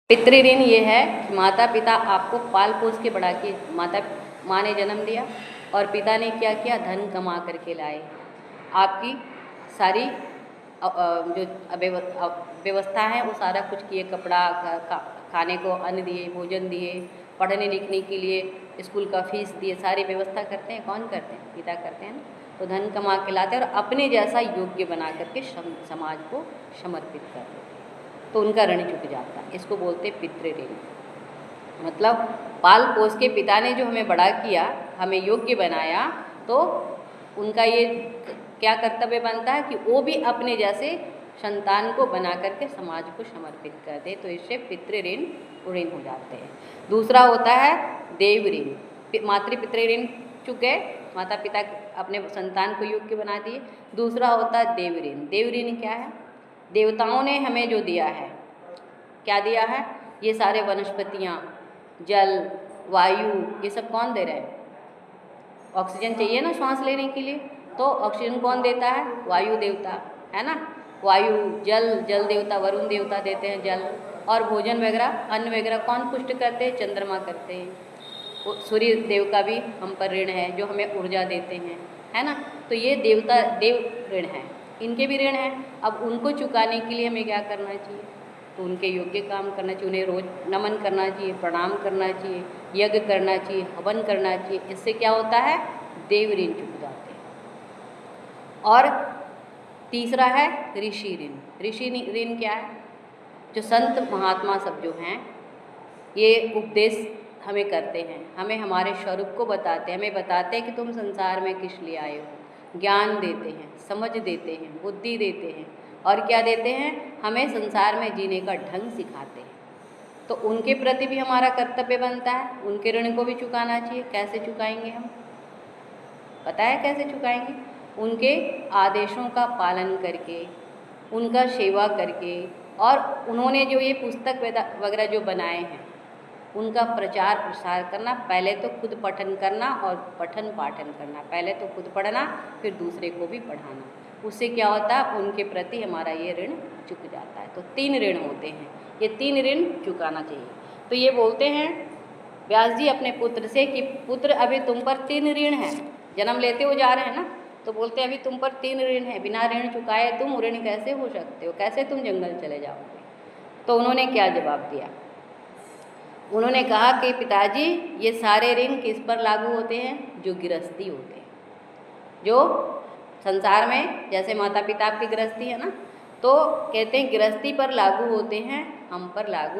पितृ ऋण ये है कि माता पिता आपको पाल पोस के बड़ा किए, माँ ने जन्म दिया और पिता ने क्या किया, धन कमा करके लाए, आपकी सारी जो व्यवस्था है वो सारा कुछ किए, कपड़ा खाने को अन्न दिए, भोजन दिए, पढ़ने लिखने के लिए स्कूल का फीस दिए, सारी व्यवस्था करते हैं। कौन करते हैं? पिता करते हैं ना। तो धन कमा के लाते हैं और अपने जैसा योग्य बना करके समाज को समर्पित कर देते हैं, तो उनका ऋण चुक जाता है। इसको बोलते हैं पितृ ऋण। मतलब पाल पोस के पिता ने जो हमें बड़ा किया, हमें योग्य बनाया, तो उनका ये क्या कर्तव्य बनता है कि वो भी अपने जैसे संतान को बना करके समाज को समर्पित कर दे, तो इससे पितृ ऋण ऋण हो जाते हैं। दूसरा होता है देव ऋण। मातृ पितृ ऋण चुक गए, माता पिता अपने संतान को योग्य बना दिए। दूसरा होता है देव ऋण। देव ऋण क्या है? देवताओं ने हमें जो दिया है, क्या दिया है? ये सारे वनस्पतियाँ, जल, वायु, ये सब कौन दे रहे हैं? ऑक्सीजन चाहिए ना श्वास लेने के लिए, तो ऑक्सीजन कौन देता है? वायु देवता, है ना। वायु, जल देवता, वरुण देवता देते हैं जल, और भोजन वगैरह, अन्न वगैरह कौन पुष्ट करते हैं? चंद्रमा करते हैं। सूर्य देव का भी हम पर ऋण है, जो हमें ऊर्जा देते हैं, है ना। तो ये देवता देव ऋण है, इनके भी ऋण है। अब उनको चुकाने के लिए हमें क्या करना चाहिए? तो उनके योग्य काम करना चाहिए, उन्हें रोज नमन करना चाहिए, प्रणाम करना चाहिए, यज्ञ करना चाहिए, हवन करना चाहिए। इससे क्या होता है? देव ऋण चुक जाते हैं। और तीसरा है ऋषि ऋण। ऋषि ऋण क्या है? जो संत महात्मा सब जो हैं, ये उपदेश हमें करते हैं, हमें हमारे स्वरूप को बताते हैं, हमें बताते हैं कि तुम संसार में किस लिए आए हो। ज्ञान देते हैं, समझ देते हैं, बुद्धि देते हैं, और क्या देते हैं? हमें संसार में जीने का ढंग सिखाते हैं। तो उनके प्रति भी हमारा कर्तव्य बनता है, उनके ऋण को भी चुकाना चाहिए। कैसे चुकाएंगे हम? पता है कैसे चुकाएंगे? उनके आदेशों का पालन करके, उनका सेवा करके, और उन्होंने जो ये पुस्तक वगैरह जो बनाए हैं, उनका प्रचार प्रसार करना। पहले तो खुद पठन करना और पठन पाठन करना। पहले तो खुद पढ़ना, फिर दूसरे को भी पढ़ाना। उससे क्या होता है? उनके प्रति हमारा ये ऋण चुक जाता है। तो 3 ऋण होते हैं, ये 3 ऋण चुकाना चाहिए। तो ये बोलते हैं व्यास जी अपने पुत्र से कि पुत्र, अभी तुम पर 3 ऋण हैं, जन्म लेते हो जा रहे हैं ना, तो बोलते हैं अभी तुम पर 3 ऋण है, बिना ऋण चुकाए तुम ऋण कैसे हो सकते हो? कैसे तुम जंगल चले जाओगे? तो उन्होंने क्या जवाब दिया? उन्होंने कहा कि पिताजी, ये सारे ऋण किस पर लागू होते हैं? जो गृहस्थी होते हैं, जो संसार में जैसे माता पिता की गृहस्थी है ना, तो कहते हैं गृहस्थी पर लागू होते हैं, हम पर लागू